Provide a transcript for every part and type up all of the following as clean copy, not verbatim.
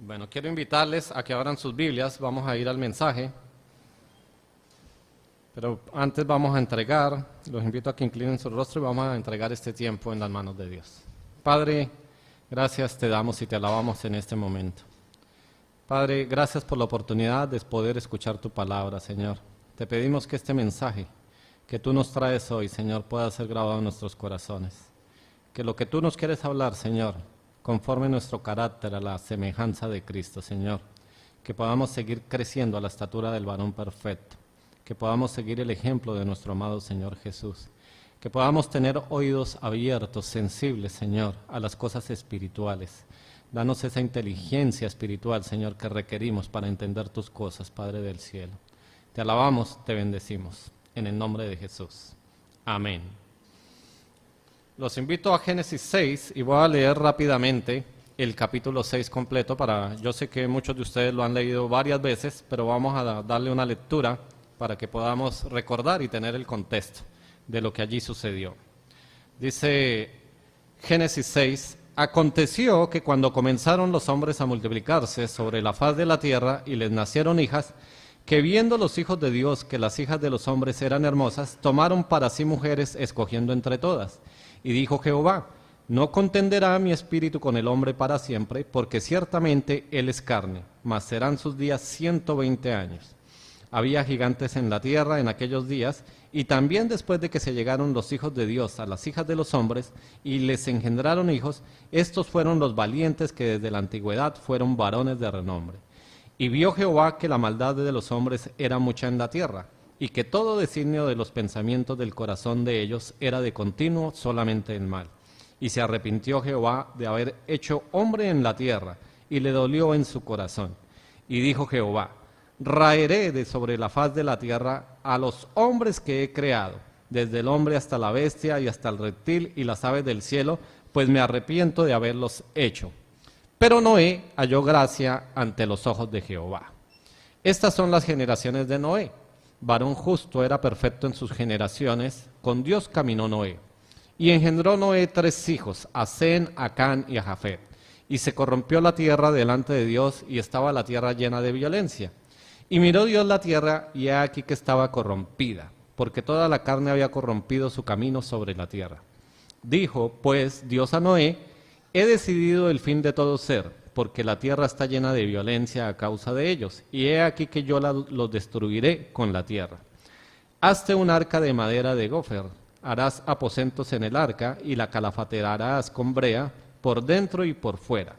Bueno, quiero invitarles a que abran sus Biblias, vamos a ir al mensaje, pero antes vamos a entregar, los invito a que inclinen su rostro y vamos a entregar este tiempo en las manos de Dios. Padre, gracias te damos y te alabamos en este momento. Padre, gracias por la oportunidad de poder escuchar tu palabra, Señor. Te pedimos que este mensaje que tú nos traes hoy, Señor, pueda ser grabado en nuestros corazones. Que lo que tú nos quieres hablar, Señor, conforme nuestro carácter a la semejanza de Cristo, Señor. Que podamos seguir creciendo a la estatura del varón perfecto. Que podamos seguir el ejemplo de nuestro amado Señor Jesús. Que podamos tener oídos abiertos, sensibles, Señor, a las cosas espirituales. Danos esa inteligencia espiritual, Señor, que requerimos para entender tus cosas, Padre del cielo. Te alabamos, te bendecimos, en el nombre de Jesús. Amén. Los invito a Génesis 6 y voy a leer rápidamente el capítulo 6 completo. Yo sé que muchos de ustedes lo han leído varias veces, pero vamos a darle una lectura para que podamos recordar y tener el contexto de lo que allí sucedió. Dice Génesis 6, aconteció que cuando comenzaron los hombres a multiplicarse sobre la faz de la tierra y les nacieron hijas, que viendo los hijos de Dios que las hijas de los hombres eran hermosas, tomaron para sí mujeres escogiendo entre todas. Y dijo Jehová, no contenderá mi espíritu con el hombre para siempre, porque ciertamente él es carne, mas serán sus días 120 años. Había gigantes en la tierra en aquellos días, y también después de que se llegaron los hijos de Dios a las hijas de los hombres, y les engendraron hijos, estos fueron los valientes que desde la antigüedad fueron varones de renombre. Y vio Jehová que la maldad de los hombres era mucha en la tierra, y que todo designio de los pensamientos del corazón de ellos era de continuo solamente el mal. Y se arrepintió Jehová de haber hecho hombre en la tierra, y le dolió en su corazón. Y dijo Jehová, raeré de sobre la faz de la tierra a los hombres que he creado, desde el hombre hasta la bestia y hasta el reptil y las aves del cielo, pues me arrepiento de haberlos hecho. Pero Noé halló gracia ante los ojos de Jehová. Estas son las generaciones de Noé. Varón justo era perfecto en sus generaciones, con Dios caminó Noé. Y engendró Noé 3 hijos, a Sem, a Can y a Jafet. Y se corrompió la tierra delante de Dios, y estaba la tierra llena de violencia. Y miró Dios la tierra, y he aquí que estaba corrompida, porque toda la carne había corrompido su camino sobre la tierra. Dijo, pues, Dios a Noé, he decidido el fin de todo ser, porque la tierra está llena de violencia a causa de ellos, y he aquí que yo los destruiré con la tierra. Hazte un arca de madera de gofer, harás aposentos en el arca, y la calafatearás con brea, por dentro y por fuera.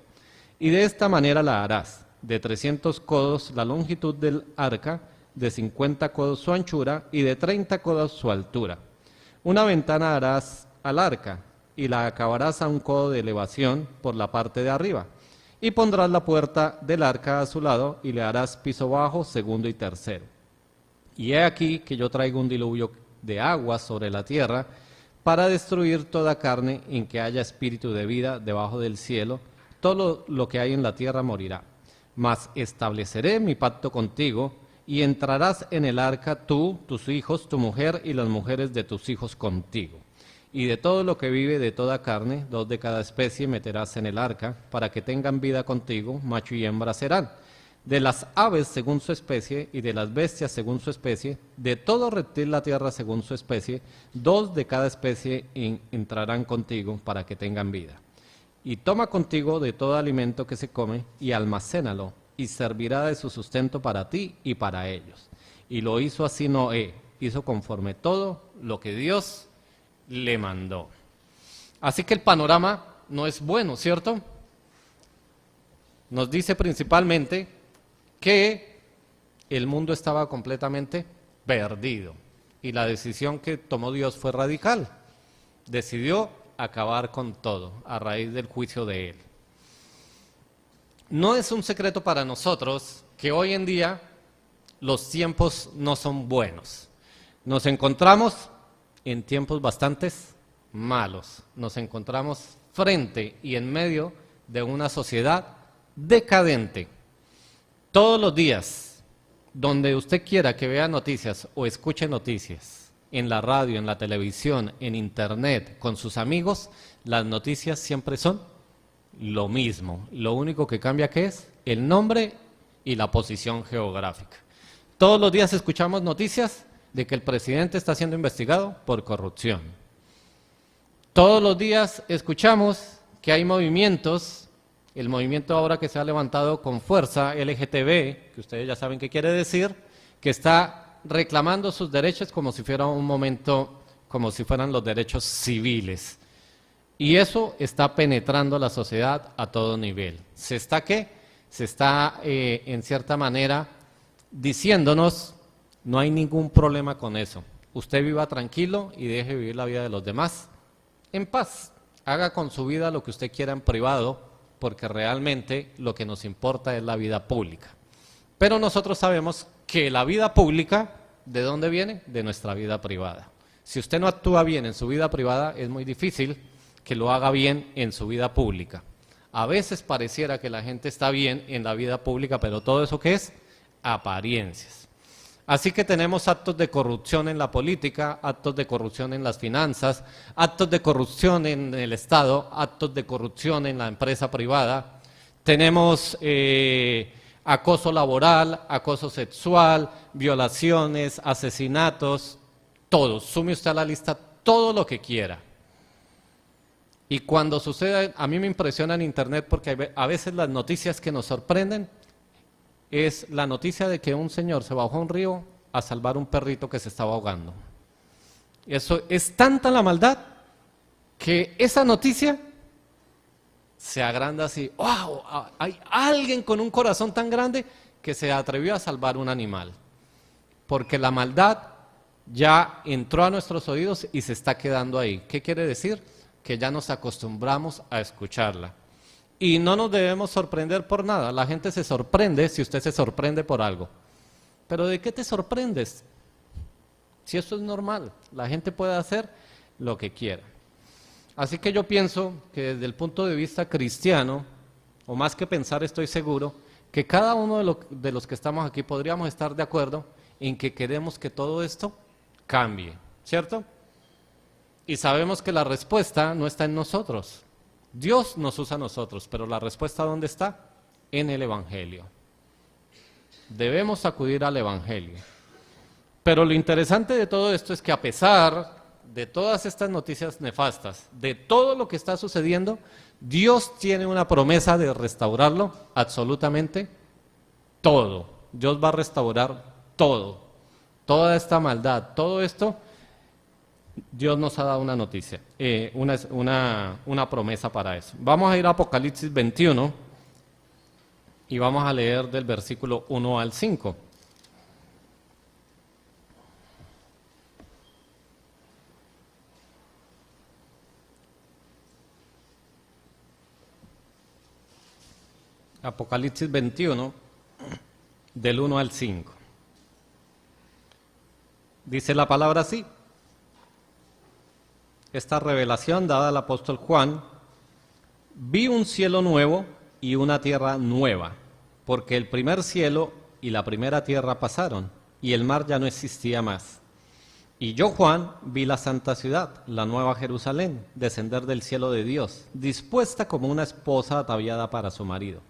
Y de esta manera la harás, de 300 codos la longitud del arca, de 50 codos su anchura, y de 30 codos su altura. Una ventana harás al arca, y la acabarás a 1 codo de elevación por la parte de arriba. Y pondrás la puerta del arca a su lado, y le harás piso bajo, segundo y tercero. Y he aquí que yo traigo un diluvio de agua sobre la tierra, para destruir toda carne en que haya espíritu de vida debajo del cielo. Todo lo que hay en la tierra morirá. Mas estableceré mi pacto contigo, y entrarás en el arca tú, tus hijos, tu mujer y las mujeres de tus hijos contigo. Y de todo lo que vive de toda carne, 2 de cada especie meterás en el arca, para que tengan vida contigo, macho y hembra serán. De las aves según su especie, y de las bestias según su especie, de todo reptil la tierra según su especie, 2 de cada especie entrarán contigo, para que tengan vida. Y toma contigo de todo alimento que se come, y almacénalo, y servirá de su sustento para ti y para ellos. Y lo hizo así Noé, hizo conforme todo lo que Dios le mandó. Así que el panorama no es bueno, ¿cierto? Nos dice principalmente que el mundo estaba completamente perdido y la decisión que tomó Dios fue radical. Decidió acabar con todo a raíz del juicio de él. No es un secreto para nosotros que hoy en día los tiempos no son buenos. Nos encontramos en tiempos bastante malos. Nos encontramos frente y en medio de una sociedad decadente. Todos los días, donde usted quiera que vea noticias o escuche noticias, en la radio, en la televisión, en internet, con sus amigos, las noticias siempre son lo mismo. Lo único que cambia, ¿qué es? El nombre y la posición geográfica. Todos los días escuchamos noticias de que el presidente está siendo investigado por corrupción. Todos los días escuchamos que hay movimientos, el movimiento ahora que se ha levantado con fuerza, LGTB, que ustedes ya saben qué quiere decir, que está reclamando sus derechos como si fuera un momento, como si fueran los derechos civiles. Y eso está penetrando la sociedad a todo nivel. ¿Se está qué? Se está, en cierta manera, diciéndonos, no hay ningún problema con eso. Usted viva tranquilo y deje vivir la vida de los demás en paz. Haga con su vida lo que usted quiera en privado, porque realmente lo que nos importa es la vida pública. Pero nosotros sabemos que la vida pública, ¿de dónde viene? De nuestra vida privada. Si usted no actúa bien en su vida privada, es muy difícil que lo haga bien en su vida pública. A veces pareciera que la gente está bien en la vida pública, pero todo eso ¿qué es? Apariencias. Así que tenemos actos de corrupción en la política, actos de corrupción en las finanzas, actos de corrupción en el Estado, actos de corrupción en la empresa privada. Tenemos acoso laboral, acoso sexual, violaciones, asesinatos, todo. Sume usted a la lista todo lo que quiera. Y cuando sucede, a mí me impresiona en internet porque a veces las noticias que nos sorprenden es la noticia de que un señor se bajó a un río a salvar un perrito que se estaba ahogando. Eso es tanta la maldad que esa noticia se agranda así. ¡Wow! Hay alguien con un corazón tan grande que se atrevió a salvar un animal. Porque la maldad ya entró a nuestros oídos y se está quedando ahí. ¿Qué quiere decir? Que ya nos acostumbramos a escucharla. Y no nos debemos sorprender por nada. La gente se sorprende si usted se sorprende por algo. ¿Pero de qué te sorprendes? Si eso es normal, la gente puede hacer lo que quiera. Así que yo pienso que desde el punto de vista cristiano, o más que pensar, estoy seguro, que cada uno de los que estamos aquí podríamos estar de acuerdo en que queremos que todo esto cambie, ¿cierto? Y sabemos que la respuesta no está en nosotros. Dios nos usa a nosotros, pero la respuesta ¿dónde está? En el Evangelio. Debemos acudir al Evangelio. Pero lo interesante de todo esto es que a pesar de todas estas noticias nefastas, de todo lo que está sucediendo, Dios tiene una promesa de restaurarlo absolutamente todo. Dios va a restaurar todo. Toda esta maldad, todo esto, Dios nos ha dado una noticia, una promesa para eso. Vamos a ir a Apocalipsis 21 y vamos a leer del versículo 1 al 5. Apocalipsis 21, del 1 al 5. Dice la palabra así. Esta revelación dada al apóstol Juan: vi un cielo nuevo y una tierra nueva, porque el primer cielo y la primera tierra pasaron, y el mar ya no existía más. Y yo, Juan, vi la santa ciudad, la nueva Jerusalén, descender del cielo de Dios, dispuesta como una esposa ataviada para su marido.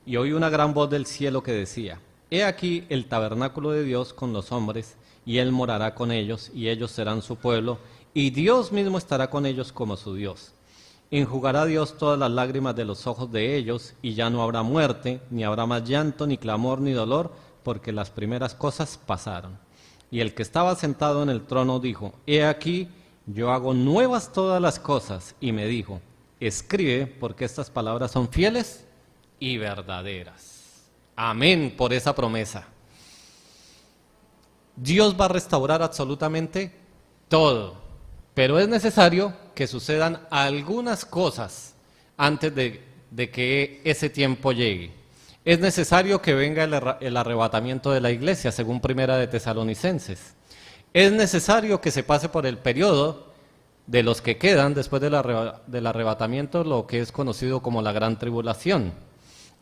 Y oí una gran voz del cielo que decía: He aquí el tabernáculo de Dios con los hombres, y Él morará con ellos, y ellos serán su pueblo, y Dios mismo estará con ellos como su Dios. Enjugará Dios todas las lágrimas de los ojos de ellos, y ya no habrá muerte, ni habrá más llanto, ni clamor, ni dolor, porque las primeras cosas pasaron. Y el que estaba sentado en el trono dijo: He aquí, yo hago nuevas todas las cosas. Y me dijo: Escribe, porque estas palabras son fieles y verdaderas. Amén por esa promesa. Dios va a restaurar absolutamente todo, pero es necesario que sucedan algunas cosas antes de que ese tiempo llegue. Es necesario que venga el arrebatamiento de la iglesia, según Primera de Tesalonicenses. Es necesario que se pase por el periodo de los que quedan después del arrebatamiento, lo que es conocido como la Gran Tribulación.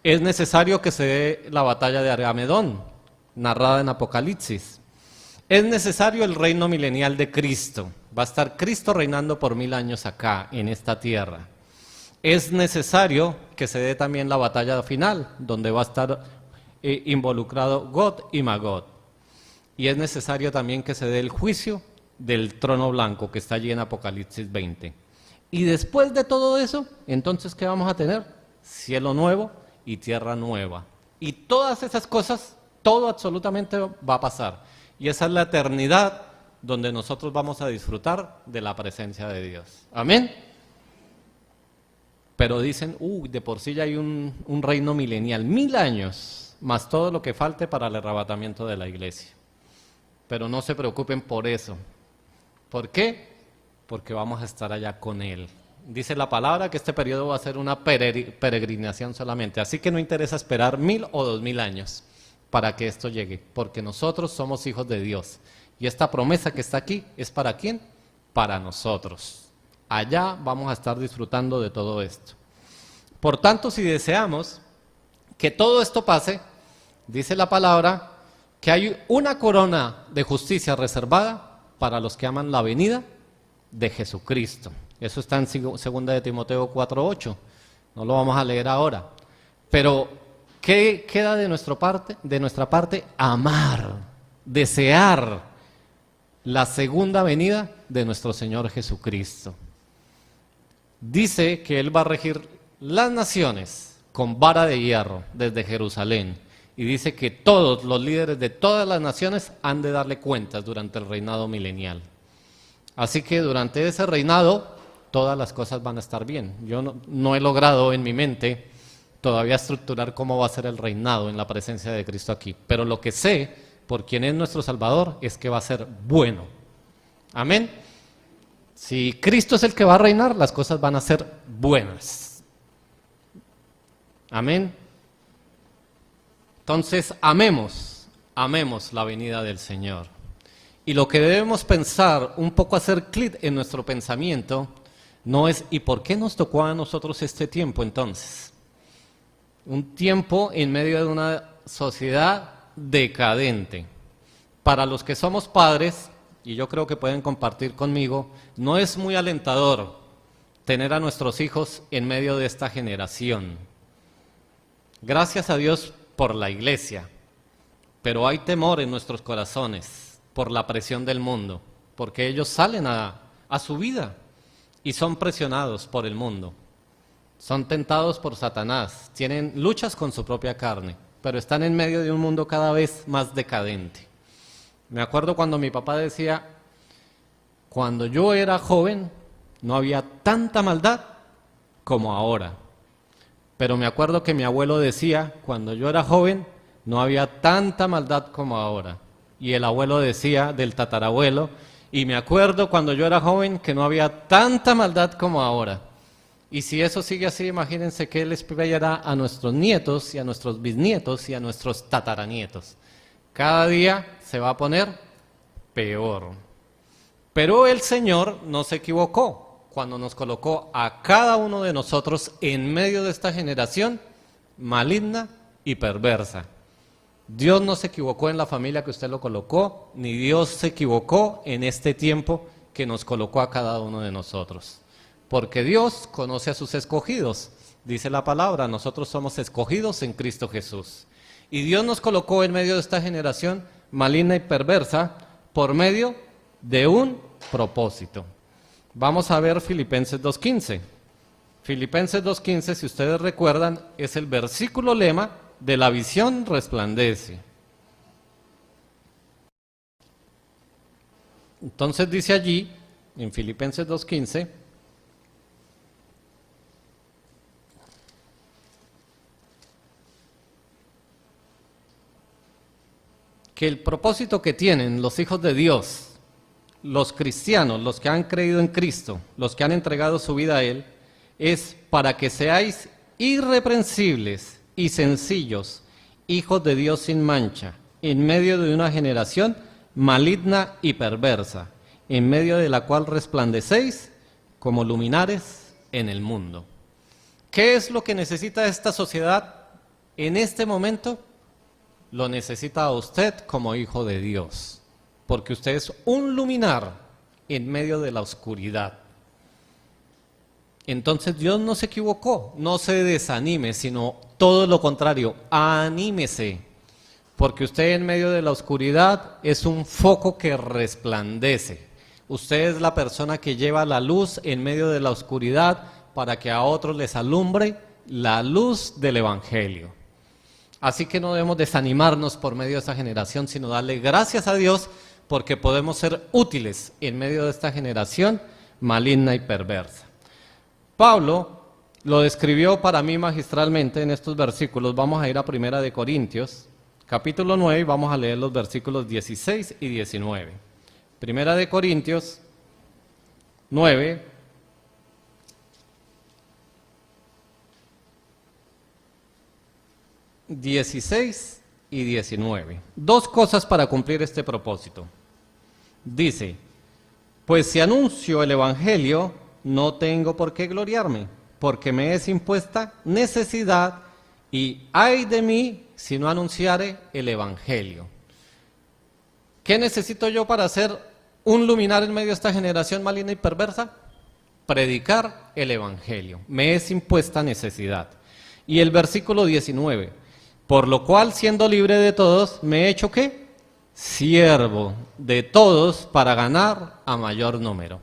Es necesario que se dé la batalla de Armagedón, narrada en Apocalipsis. Es necesario el reino milenial de Cristo. Va a estar Cristo reinando por 1000 años acá, en esta tierra. es necesario que se dé también la batalla final, donde va a estar involucrado Gog y Magog. Y es necesario también que se dé el juicio del trono blanco que está allí en Apocalipsis 20. Y después de todo eso, entonces, ¿qué vamos a tener? Cielo nuevo y tierra nueva. Y todas esas cosas, todo absolutamente va a pasar. Y esa es la eternidad donde nosotros vamos a disfrutar de la presencia de Dios. Amén. Pero dicen, de por sí ya hay un reino milenial, 1000 años, más todo lo que falte para el arrebatamiento de la iglesia. Pero no se preocupen por eso. ¿Por qué? Porque vamos a estar allá con Él. Dice la palabra que este periodo va a ser una peregrinación solamente, así que no interesa esperar 1000 o 2000 años para que esto llegue, porque nosotros somos hijos de Dios. Y esta promesa que está aquí es ¿para quién? Para nosotros. Allá vamos a estar disfrutando de todo esto. Por tanto, si deseamos que todo esto pase, dice la palabra que hay una corona de justicia reservada para los que aman la venida de Jesucristo. Eso está en 2 de Timoteo 4:8. No lo vamos a leer ahora. Pero, ¿qué queda de nuestra parte? Amar, desear la segunda venida de nuestro Señor Jesucristo. Dice que Él va a regir las naciones con vara de hierro desde Jerusalén. Y dice que todos los líderes de todas las naciones han de darle cuentas durante el reinado milenial. Así que durante ese reinado todas las cosas van a estar bien. Yo no he logrado en mi mente todavía estructurar cómo va a ser el reinado en la presencia de Cristo aquí. Pero lo que sé, por quien es nuestro Salvador, es que va a ser bueno. Amén. Si Cristo es el que va a reinar, las cosas van a ser buenas. Amén. Entonces, amemos la venida del Señor. Y lo que debemos pensar, un poco hacer clic en nuestro pensamiento, no es ¿y por qué nos tocó a nosotros este tiempo entonces? Un tiempo en medio de una sociedad decadente. Para los que somos padres, y yo creo que pueden compartir conmigo, no es muy alentador tener a nuestros hijos en medio de esta generación. Gracias a Dios por la iglesia, pero hay temor en nuestros corazones por la presión del mundo, porque ellos salen a su vida y son presionados por el mundo, son tentados por Satanás, tienen luchas con su propia carne, pero están en medio de un mundo cada vez más decadente. Me acuerdo cuando mi papá decía, cuando yo era joven no había tanta maldad como ahora. Pero me acuerdo que mi abuelo decía, cuando yo era joven, no había tanta maldad como ahora. Y el abuelo decía del tatarabuelo, y me acuerdo cuando yo era joven que no había tanta maldad como ahora. Y si eso sigue así, imagínense qué les esperará a nuestros nietos y a nuestros bisnietos y a nuestros tataranietos. Cada día se va a poner peor. Pero el Señor no se equivocó cuando nos colocó a cada uno de nosotros en medio de esta generación maligna y perversa. Dios no se equivocó en la familia que usted lo colocó, ni Dios se equivocó en este tiempo que nos colocó a cada uno de nosotros. Porque Dios conoce a sus escogidos. Dice la palabra, nosotros somos escogidos en Cristo Jesús. Y Dios nos colocó en medio de esta generación maligna y perversa por medio de un propósito. Vamos a ver Filipenses 2:15. Filipenses 2:15, si ustedes recuerdan, es el versículo lema de la visión resplandece. Entonces dice allí, en Filipenses 2:15, que el propósito que tienen los hijos de Dios, los cristianos, los que han creído en Cristo, los que han entregado su vida a Él, es para que seáis irreprensibles y sencillos, hijos de Dios sin mancha, en medio de una generación maligna y perversa, en medio de la cual resplandecéis como luminares en el mundo. ¿Qué es lo que necesita esta sociedad en este momento? Lo necesita a usted como hijo de Dios, porque usted es un luminar en medio de la oscuridad. Entonces Dios no se equivocó, no se desanime, sino todo lo contrario, anímese, porque usted en medio de la oscuridad es un foco que resplandece. Usted es la persona que lleva la luz en medio de la oscuridad para que a otros les alumbre la luz del Evangelio. Así que no debemos desanimarnos por medio de esta generación, sino darle gracias a Dios porque podemos ser útiles en medio de esta generación maligna y perversa. Pablo lo describió para mí magistralmente en estos versículos. Vamos a ir a 1 Corintios, capítulo 9, y vamos a leer los versículos 16 y 19. 1 Corintios 9, 16 y 19. Dos cosas para cumplir este propósito. Dice, pues si anuncio el Evangelio, no tengo por qué gloriarme, porque me es impuesta necesidad, y ay de mí si no anunciare el Evangelio. ¿Qué necesito yo para ser un luminar en medio de esta generación maligna y perversa? Predicar el Evangelio. Me es impuesta necesidad. Y el versículo 19, por lo cual, siendo libre de todos, me he hecho ¿qué? Siervo de todos para ganar a mayor número.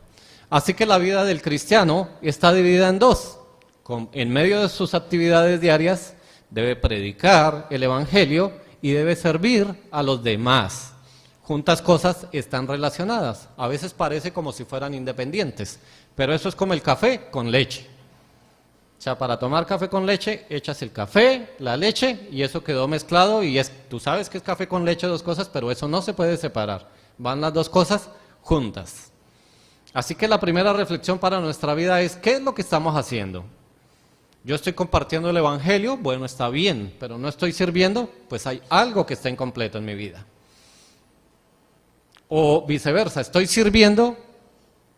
Así que la vida del cristiano está dividida en dos. En medio de sus actividades diarias debe predicar el Evangelio y debe servir a los demás. Juntas cosas están relacionadas. A veces parece como si fueran independientes, pero eso es como el café con leche. O sea, para tomar café con leche, echas el café, la leche, y eso quedó mezclado, y tú sabes que es café con leche, dos cosas, pero eso no se puede separar. Van las dos cosas juntas. Así que la primera reflexión para nuestra vida es, ¿qué es lo que estamos haciendo? Yo estoy compartiendo el Evangelio, bueno, está bien, pero no estoy sirviendo, pues hay algo que está incompleto en mi vida. O viceversa, estoy sirviendo,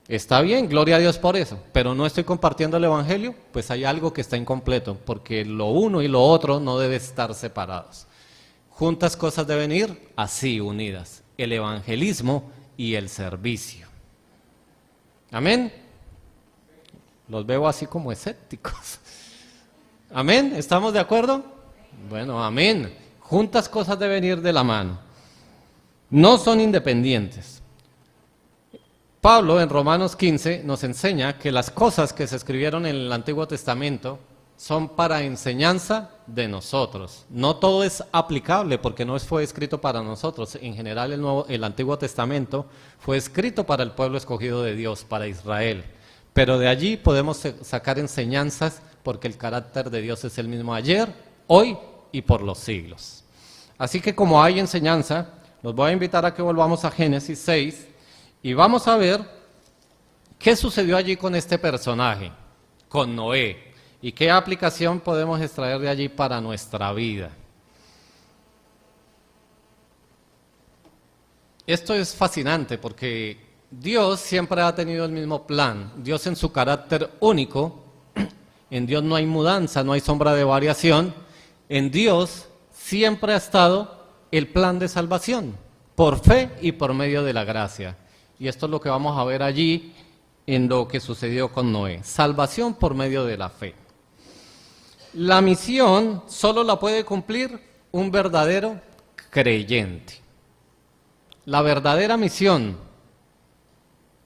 está bien, gloria a Dios por eso, pero no estoy compartiendo el Evangelio, pues hay algo que está incompleto, porque lo uno y lo otro no deben estar separados. Juntas cosas deben ir así, unidas, el evangelismo y el servicio. Amén. Los veo así como escépticos. Amén. ¿Estamos de acuerdo? Bueno, amén. Juntas cosas deben ir de la mano. No son independientes. Pablo en Romanos 15 nos enseña que las cosas que se escribieron en el Antiguo Testamento son para enseñanza de nosotros. No todo es aplicable porque no fue escrito para nosotros. En general el Antiguo Testamento fue escrito para el pueblo escogido de Dios, para Israel. Pero de allí podemos sacar enseñanzas porque el carácter de Dios es el mismo ayer, hoy y por los siglos. Así que como hay enseñanza, los voy a invitar a que volvamos a Génesis 6 y vamos a ver qué sucedió allí con este personaje, con Noé. ¿Y qué aplicación podemos extraer de allí para nuestra vida? Esto es fascinante porque Dios siempre ha tenido el mismo plan. Dios en su carácter único, en Dios no hay mudanza, no hay sombra de variación. En Dios siempre ha estado el plan de salvación, por fe y por medio de la gracia. Y esto es lo que vamos a ver allí en lo que sucedió con Noé. Salvación por medio de la fe. La misión solo la puede cumplir un verdadero creyente. La verdadera misión,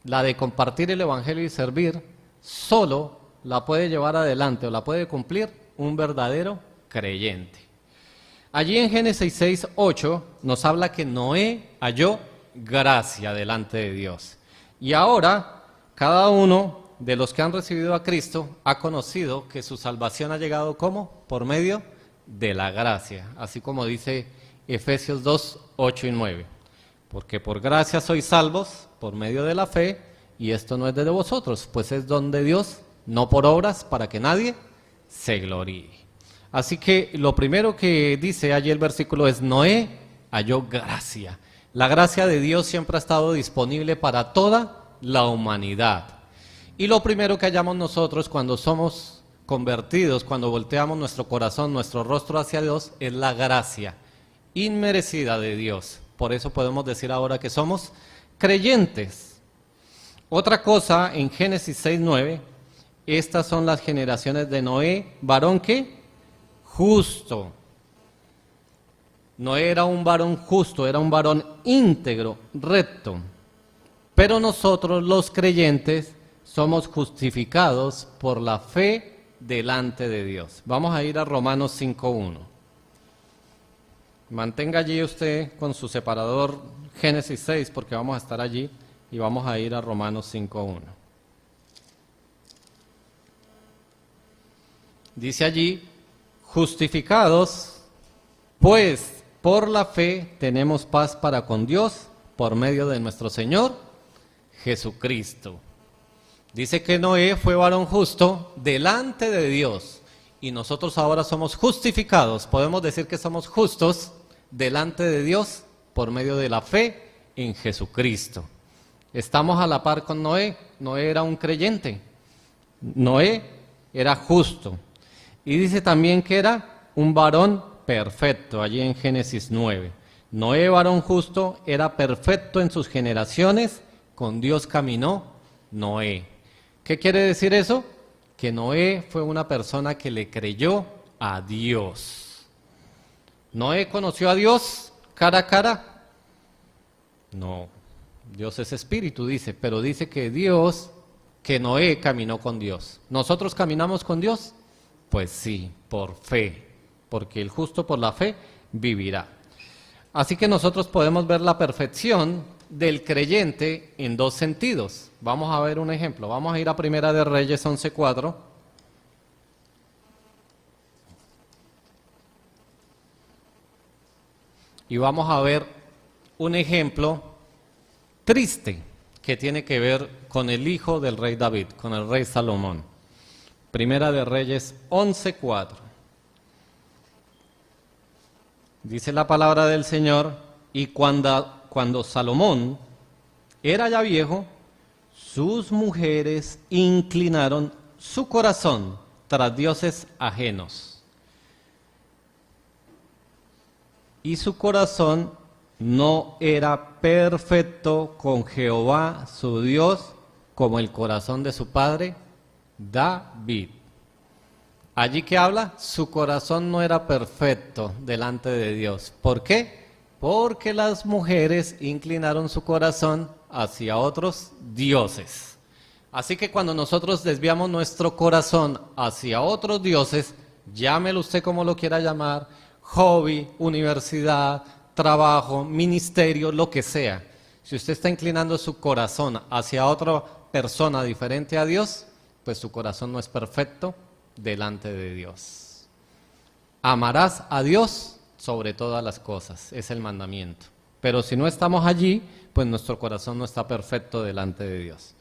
la de compartir el Evangelio y servir, solo la puede llevar adelante o la puede cumplir un verdadero creyente. Allí en Génesis 6, 8 nos habla que Noé halló gracia delante de Dios. Y ahora cada uno de los que han recibido a Cristo ha conocido que su salvación ha llegado ¿cómo? Por medio de la gracia, así como dice Efesios 2, 8 y 9. Porque por gracia sois salvos por medio de la fe, y esto no es de vosotros, pues es don de Dios, no por obras, para que nadie se gloríe. Así que lo primero que dice allí el versículo es: Noé halló gracia. La gracia de Dios siempre ha estado disponible para toda la humanidad. Y lo primero que hallamos nosotros cuando somos convertidos, cuando volteamos nuestro corazón, nuestro rostro hacia Dios, es la gracia inmerecida de Dios. Por eso podemos decir ahora que somos creyentes. Otra cosa en Génesis 6:9 estas son las generaciones de Noé, varón ¿qué? Justo. Noé era un varón justo, era un varón íntegro, recto. Pero nosotros los creyentes somos justificados por la fe delante de Dios. Vamos a ir a Romanos 5.1. Mantenga allí usted con su separador Génesis 6 porque vamos a estar allí y vamos a ir a Romanos 5.1. Dice allí, justificados, pues por la fe tenemos paz para con Dios por medio de nuestro Señor Jesucristo. Dice que Noé fue varón justo delante de Dios y nosotros ahora somos justificados. Podemos decir que somos justos delante de Dios por medio de la fe en Jesucristo. Estamos a la par con Noé. Noé era un creyente. Noé era justo. Y dice también que era un varón perfecto, allí en Génesis 9. Noé, varón justo, era perfecto en sus generaciones, con Dios caminó Noé. ¿Qué quiere decir eso? Que Noé fue una persona que le creyó a Dios. ¿Noé conoció a Dios cara a cara? No, Dios es espíritu, dice, pero dice que Noé caminó con Dios. ¿Nosotros caminamos con Dios? Pues sí, por fe, porque el justo por la fe vivirá. Así que nosotros podemos ver la perfección del creyente en dos sentidos. Vamos a ver un ejemplo. Vamos a ir a Primera de Reyes 11:4. Y vamos a ver un ejemplo triste que tiene que ver con el hijo del rey David, con el rey Salomón. Primera de Reyes 11:4. Dice la palabra del Señor, y cuando Salomón era ya viejo, sus mujeres inclinaron su corazón tras dioses ajenos. Y su corazón no era perfecto con Jehová, su Dios, como el corazón de su padre David. Allí que habla, su corazón no era perfecto delante de Dios. ¿Por qué? Porque las mujeres inclinaron su corazón hacia otros dioses. Así que cuando nosotros desviamos nuestro corazón hacia otros dioses, llámelo usted como lo quiera llamar, hobby, universidad, trabajo, ministerio, lo que sea. Si usted está inclinando su corazón hacia otra persona diferente a Dios, pues su corazón no es perfecto delante de Dios. Amarás a Dios sobre todas las cosas, es el mandamiento. Pero si no estamos allí, pues nuestro corazón no está perfecto delante de Dios.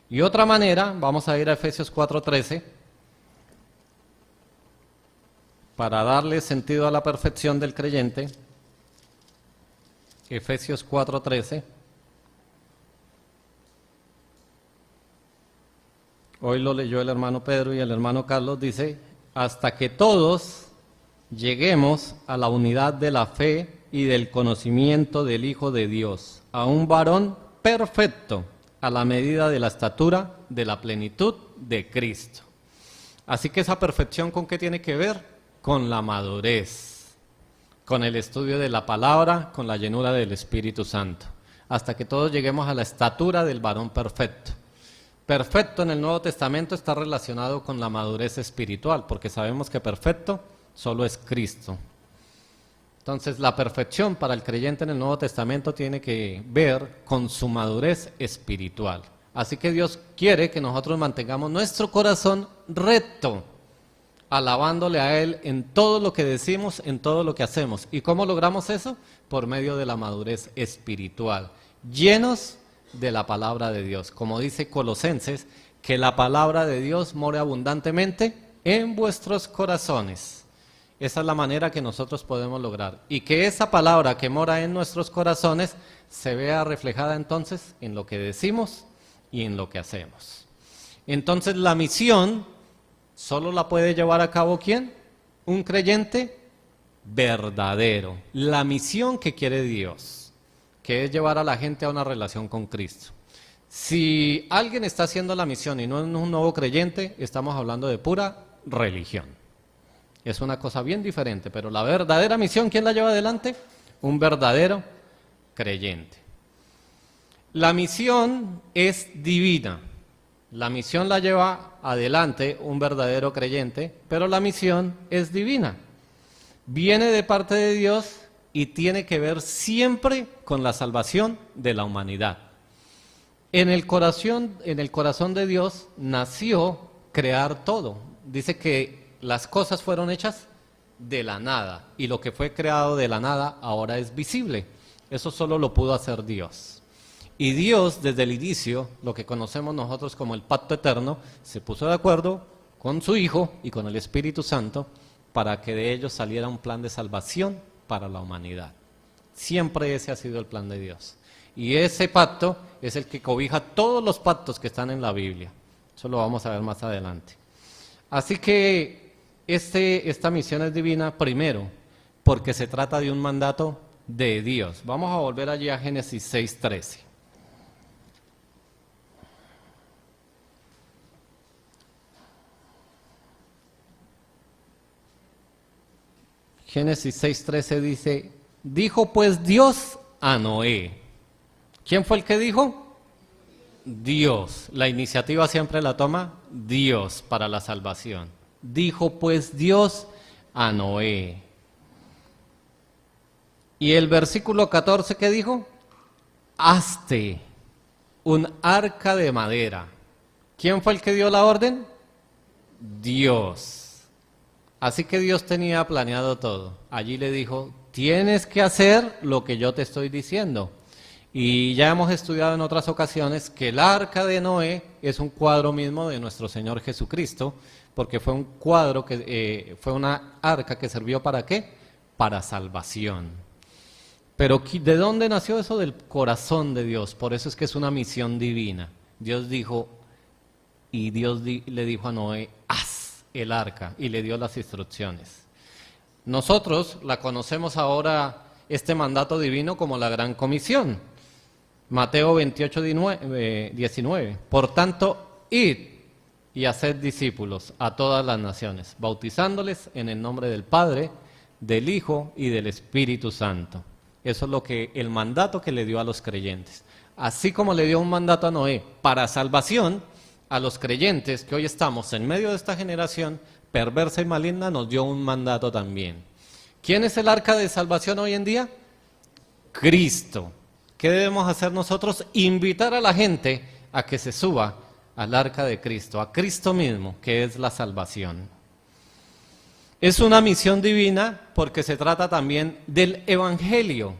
Y otra manera, vamos a ir a Efesios 4:13, para darle sentido a la perfección del creyente. Efesios 4:13. Hoy lo leyó el hermano Pedro y el hermano Carlos, dice, hasta que todos lleguemos a la unidad de la fe y del conocimiento del Hijo de Dios, a un varón perfecto, a la medida de la estatura de la plenitud de Cristo. Así que esa perfección, ¿con qué tiene que ver? Con la madurez, con el estudio de la palabra, con la llenura del Espíritu Santo, hasta que todos lleguemos a la estatura del varón perfecto. Perfecto en el Nuevo Testamento está relacionado con la madurez espiritual, porque sabemos que perfecto solo es Cristo. Entonces, la perfección para el creyente en el Nuevo Testamento tiene que ver con su madurez espiritual. Así que Dios quiere que nosotros mantengamos nuestro corazón recto, alabándole a Él en todo lo que decimos, en todo lo que hacemos. ¿Y cómo logramos eso? Por medio de la madurez espiritual, llenos de la palabra de Dios. Como dice Colosenses, que la palabra de Dios more abundantemente en vuestros corazones. Esa es la manera que nosotros podemos lograr. Y que esa palabra que mora en nuestros corazones se vea reflejada entonces en lo que decimos y en lo que hacemos. Entonces la misión solo la puede llevar a cabo ¿quién? Un creyente verdadero. La misión que quiere Dios, que es llevar a la gente a una relación con Cristo. Si alguien está haciendo la misión y no es un nuevo creyente, estamos hablando de pura religión. Es una cosa bien diferente, pero la verdadera misión, ¿quién la lleva adelante? Un verdadero creyente. La misión es divina. La misión la lleva adelante un verdadero creyente, pero la misión es divina. Viene de parte de Dios y tiene que ver siempre con la salvación de la humanidad. En el corazón de Dios nació crear todo. Dice que las cosas fueron hechas de la nada y lo que fue creado de la nada ahora es visible. Eso solo lo pudo hacer Dios. Y Dios, desde el inicio, lo que conocemos nosotros como el pacto eterno, se puso de acuerdo con su Hijo y con el Espíritu Santo para que de ellos saliera un plan de salvación para la humanidad. Siempre ese ha sido el plan de Dios. Y ese pacto es el que cobija todos los pactos que están en la Biblia. Eso lo vamos a ver más adelante. Así que esta misión es divina, primero, porque se trata de un mandato de Dios. Vamos a volver allí a Génesis 6:13. Génesis 6:13 dice, dijo pues Dios a Noé. ¿Quién fue el que dijo? Dios. La iniciativa siempre la toma Dios para la salvación. Dijo pues Dios a Noé. Y el versículo 14, ¿qué dijo? Hazte un arca de madera. ¿Quién fue el que dio la orden? Dios. Así que Dios tenía planeado todo. Allí le dijo, tienes que hacer lo que yo te estoy diciendo. Y ya hemos estudiado en otras ocasiones que el arca de Noé es un cuadro mismo de nuestro Señor Jesucristo, porque fue un cuadro fue una arca que sirvió ¿para qué? Para salvación. Pero ¿de dónde nació eso? Del corazón de Dios. Por eso es que es una misión divina. Dios dijo, y Dios le dijo a Noé, haz el arca, y le dio las instrucciones. Nosotros la conocemos ahora, este mandato divino, como la Gran Comisión. Mateo 28:19. Por tanto, id y haced discípulos a todas las naciones, bautizándoles en el nombre del Padre, del Hijo y del Espíritu Santo. Eso es el mandato que le dio a los creyentes. Así como le dio un mandato a Noé para salvación, a los creyentes que hoy estamos en medio de esta generación perversa y maligna, nos dio un mandato también. ¿Quién es el arca de salvación hoy en día? Cristo. ¿Qué debemos hacer nosotros? Invitar a la gente a que se suba al arca de Cristo, a Cristo mismo, que es la salvación. Es una misión divina porque se trata también del Evangelio.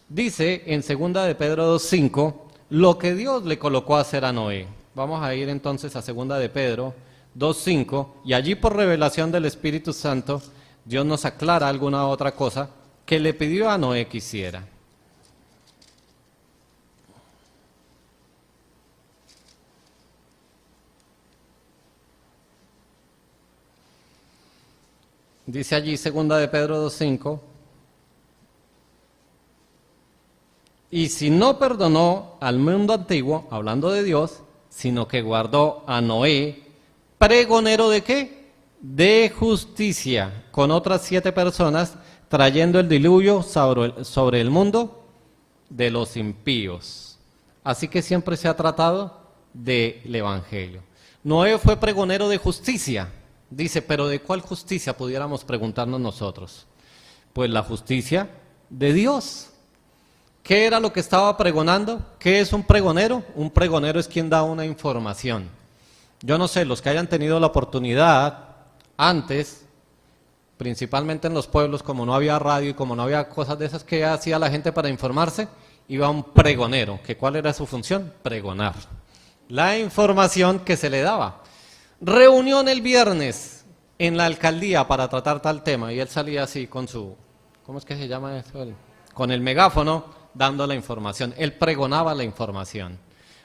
Dice en 2 de Pedro 2:5 lo que Dios le colocó a hacer a Noé. Vamos a ir entonces a 2 de Pedro 2:5 y allí por revelación del Espíritu Santo Dios nos aclara alguna otra cosa que le pidió a Noé que hiciera. Dice allí 2 de Pedro 2:5, y si no perdonó al mundo antiguo, hablando de Dios, sino que guardó a Noé, pregonero ¿de qué? De justicia, con otras 7 personas, trayendo el diluvio sobre el mundo de los impíos. Así que siempre se ha tratado del Evangelio. Noé fue pregonero de justicia. Dice, pero ¿de cuál justicia pudiéramos preguntarnos nosotros? Pues la justicia de Dios. ¿Qué era lo que estaba pregonando? ¿Qué es un pregonero? Un pregonero es quien da una información. Yo no sé, los que hayan tenido la oportunidad antes, principalmente en los pueblos, como no había radio y como no había cosas de esas, que hacía la gente para informarse, iba un pregonero. ¿Que cuál era su función? Pregonar la información que se le daba. Reunión el viernes en la alcaldía para tratar tal tema, y él salía así con su, ¿cómo es que se llama eso? Con el megáfono dando la información. Él pregonaba la información.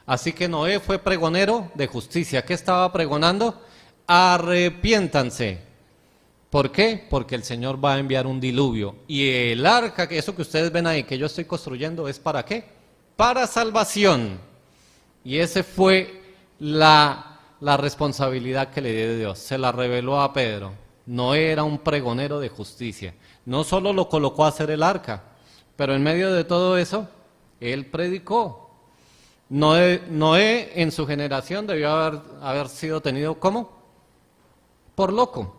Así que Noé fue pregonero de justicia. ¿Qué estaba pregonando? Arrepiéntanse. ¿Por qué? Porque el Señor va a enviar un diluvio. Y el arca, eso que ustedes ven ahí, que yo estoy construyendo, ¿es para qué? Para salvación. Y ese fue la responsabilidad que le dio Dios. Se la reveló a Pedro. Noé era un pregonero de justicia. No solo lo colocó a hacer el arca, pero en medio de todo eso, él predicó. Noé en su generación debió haber sido tenido ¿cómo? Por loco.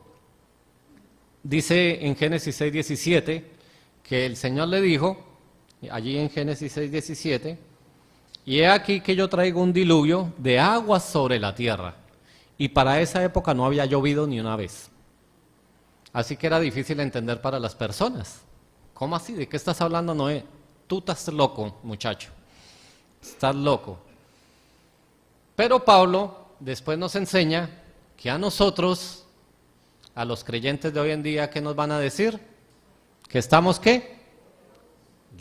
Dice en Génesis 6:17 que el Señor le dijo, allí en Génesis 6:17, y he aquí que yo traigo un diluvio de aguas sobre la tierra. Y para esa época no había llovido ni una vez. Así que era difícil entender para las personas. ¿Cómo así? ¿De qué estás hablando, Noé? Tú estás loco, muchacho. Estás loco. Pero Pablo después nos enseña que a nosotros, a los creyentes de hoy en día, ¿qué nos van a decir? ¿Que estamos qué?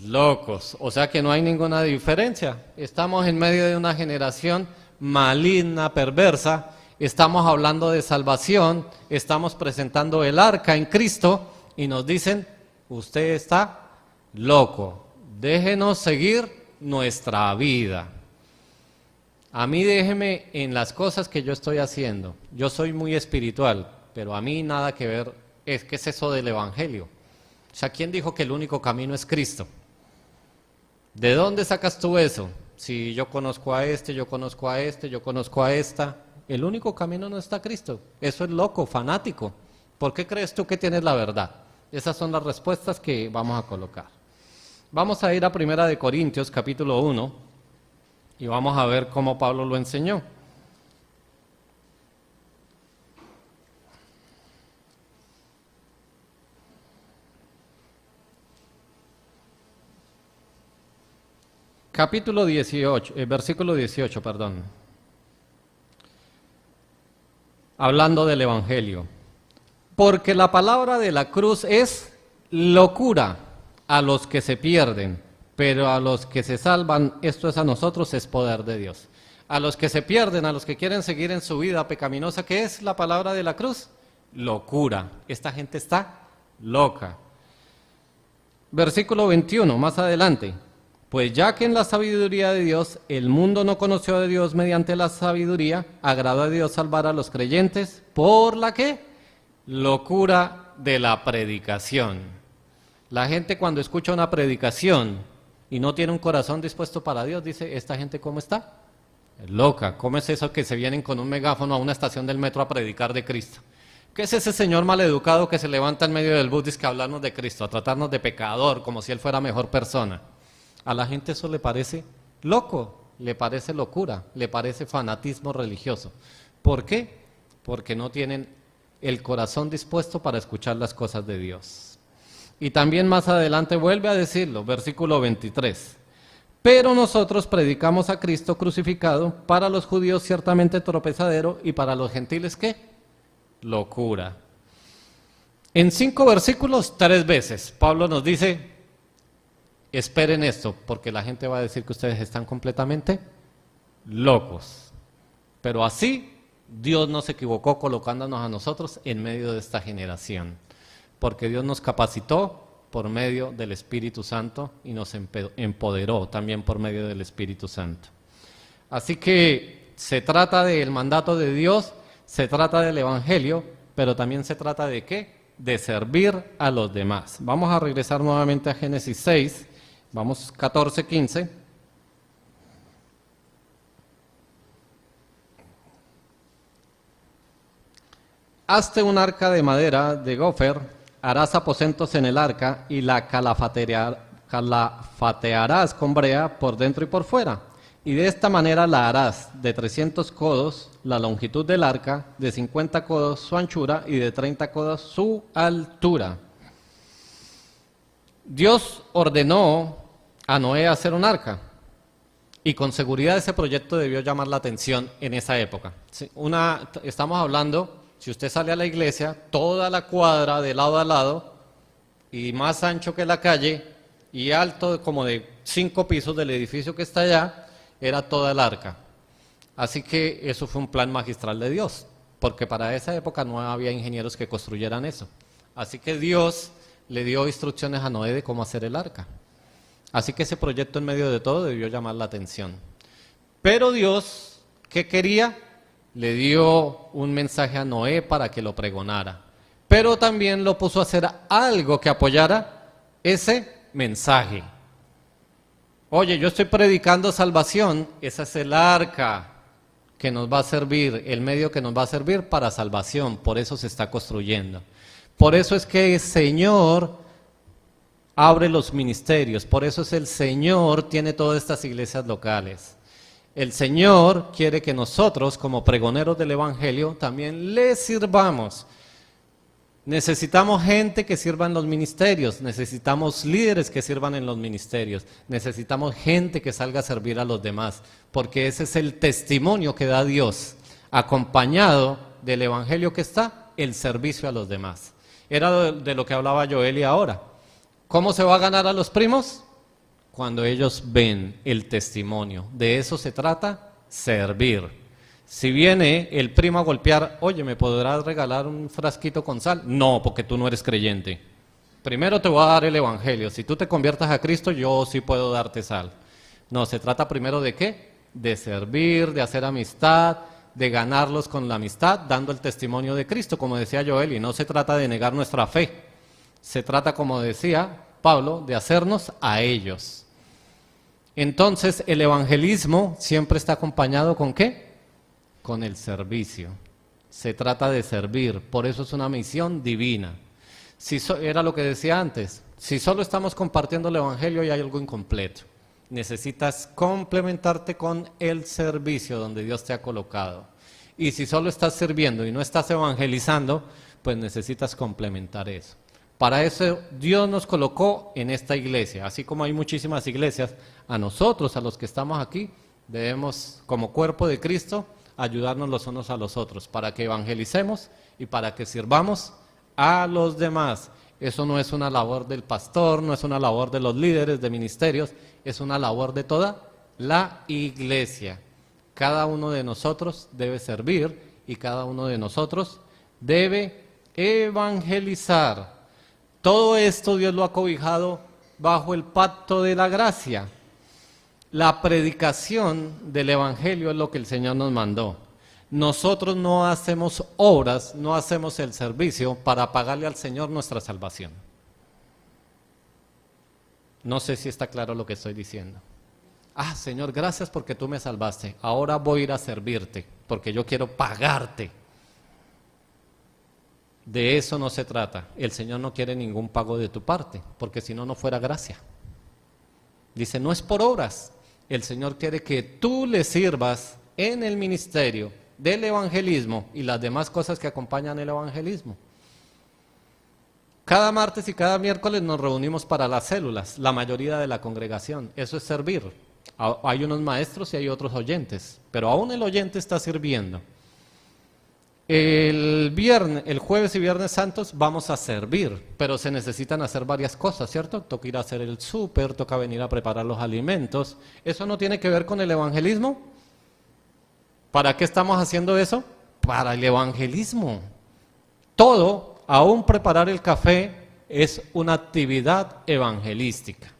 Locos. O sea que no hay ninguna diferencia. Estamos en medio de una generación maligna, perversa. Estamos hablando de salvación. Estamos presentando el arca en Cristo y nos dicen, usted está loco. Déjenos seguir nuestra vida. A mí déjeme en las cosas que yo estoy haciendo. Yo soy muy espiritual, pero a mí nada que ver. ¿Qué es eso del evangelio? O sea, ¿quién dijo que el único camino es Cristo? ¿De dónde sacas tú eso? Si yo conozco a este, yo conozco a este, yo conozco a esta. El único camino no está Cristo. Eso es loco, fanático. ¿Por qué crees tú que tienes la verdad? Esas son las respuestas que vamos a colocar. Vamos a ir a 1 Corintios capítulo 1 y vamos a ver cómo Pablo lo enseñó. Capítulo 18, versículo 18, perdón. Hablando del Evangelio. Porque la palabra de la cruz es locura a los que se pierden, pero a los que se salvan, esto es a nosotros, es poder de Dios. A los que se pierden, a los que quieren seguir en su vida pecaminosa, ¿qué es la palabra de la cruz? Locura. Esta gente está loca. Versículo 21, más adelante. Pues ya que en la sabiduría de Dios el mundo no conoció a Dios mediante la sabiduría, agradó a Dios salvar a los creyentes por la ¿qué? Locura de la predicación. La gente cuando escucha una predicación y no tiene un corazón dispuesto para Dios, dice, ¿esta gente cómo está? Loca. ¿Cómo es eso que se vienen con un megáfono a una estación del metro a predicar de Cristo? ¿Qué es ese señor maleducado que se levanta en medio del bus a hablarnos de Cristo, a tratarnos de pecador, como si él fuera mejor persona? A la gente eso le parece loco, le parece locura, le parece fanatismo religioso. ¿Por qué? Porque no tienen el corazón dispuesto para escuchar las cosas de Dios. Y también más adelante vuelve a decirlo, versículo 23. Pero nosotros predicamos a Cristo crucificado, para los judíos ciertamente tropezadero y para los gentiles ¿qué? Locura. En 5 versículos, 3 veces, Pablo nos dice, esperen esto, porque la gente va a decir que ustedes están completamente locos. Pero así, Dios no se equivocó colocándonos a nosotros en medio de esta generación. Porque Dios nos capacitó por medio del Espíritu Santo y nos empoderó también por medio del Espíritu Santo. Así que se trata del mandato de Dios, se trata del Evangelio, pero también se trata de ¿qué? De servir a los demás. Vamos a regresar nuevamente a Génesis 6. Vamos 14, 15. Hazte un arca de madera de gofer, harás aposentos en el arca y la calafatearás con brea por dentro y por fuera. Y de esta manera la harás de 300 codos la longitud del arca, de 50 codos su anchura y de 30 codos su altura. Dios ordenó a Noé hacer un arca y con seguridad ese proyecto debió llamar la atención en esa época. Estamos hablando, si usted sale a la iglesia, toda la cuadra de lado a lado y más ancho que la calle y alto como de 5 pisos del edificio que está allá, era toda el arca. Así que eso fue un plan magistral de Dios, porque para esa época no había ingenieros que construyeran eso. Así que Dios le dio instrucciones a Noé de cómo hacer el arca. Así que ese proyecto en medio de todo debió llamar la atención. Pero Dios, ¿qué quería? Le dio un mensaje a Noé para que lo pregonara. Pero también lo puso a hacer algo que apoyara ese mensaje. Oye, yo estoy predicando salvación, esa es el arca que nos va a servir, el medio que nos va a servir para salvación, por eso se está construyendo. Por eso es que el Señor abre los ministerios, por eso es el Señor tiene todas estas iglesias locales. El Señor quiere que nosotros, como pregoneros del Evangelio, también le sirvamos. Necesitamos gente que sirva en los ministerios, necesitamos líderes que sirvan en los ministerios, necesitamos gente que salga a servir a los demás, porque ese es el testimonio que da Dios, acompañado del Evangelio que está, el servicio a los demás. Era de lo que hablaba Joel ahora. ¿Cómo se va a ganar a los primos? Cuando ellos ven el testimonio. De eso se trata, servir. Si viene el primo a golpear, oye, ¿me podrás regalar un frasquito con sal? No, porque tú no eres creyente. Primero te voy a dar el Evangelio. Si tú te conviertas a Cristo, yo sí puedo darte sal. No, se trata primero de ¿qué? De servir, de hacer amistad, de ganarlos con la amistad, dando el testimonio de Cristo, como decía Joel, y no se trata de negar nuestra fe. Se trata, como decía Pablo, de hacernos a ellos. Entonces, el evangelismo siempre está acompañado ¿con qué? Con el servicio. Se trata de servir, por eso es una misión divina. Era lo que decía antes, si solo estamos compartiendo el evangelio y hay algo incompleto. Necesitas complementarte con el servicio donde Dios te ha colocado. Y si solo estás sirviendo y no estás evangelizando, pues necesitas complementar eso. Para eso Dios nos colocó en esta iglesia, así como hay muchísimas iglesias, a nosotros, a los que estamos aquí, debemos, como cuerpo de Cristo, ayudarnos los unos a los otros, para que evangelicemos y para que sirvamos a los demás. Eso no es una labor del pastor, no es una labor de los líderes de ministerios, es una labor de toda la iglesia. Cada uno de nosotros debe servir y cada uno de nosotros debe evangelizar. Todo esto Dios lo ha cobijado bajo el pacto de la gracia. La predicación del Evangelio es lo que el Señor nos mandó. Nosotros no hacemos obras, no hacemos el servicio para pagarle al Señor nuestra salvación. No sé si está claro lo que estoy diciendo. Ah, Señor, gracias porque tú me salvaste. Ahora voy a ir a servirte, porque yo quiero pagarte. De eso no se trata. El Señor no quiere ningún pago de tu parte, porque si no, no fuera gracia. Dice, no es por obras. El Señor quiere que tú le sirvas en el ministerio del evangelismo y las demás cosas que acompañan el evangelismo. Cada martes y cada miércoles nos reunimos para las células, la mayoría de la congregación. Eso es servir. Hay unos maestros y hay otros oyentes, pero aún el oyente está sirviendo. El jueves y viernes santos vamos a servir, pero se necesitan hacer varias cosas, ¿cierto? Toca ir a hacer el súper, toca venir a preparar los alimentos. ¿Eso no tiene que ver con el evangelismo? ¿Para qué estamos haciendo eso? Para el evangelismo. Todo, aún preparar el café, es una actividad evangelística.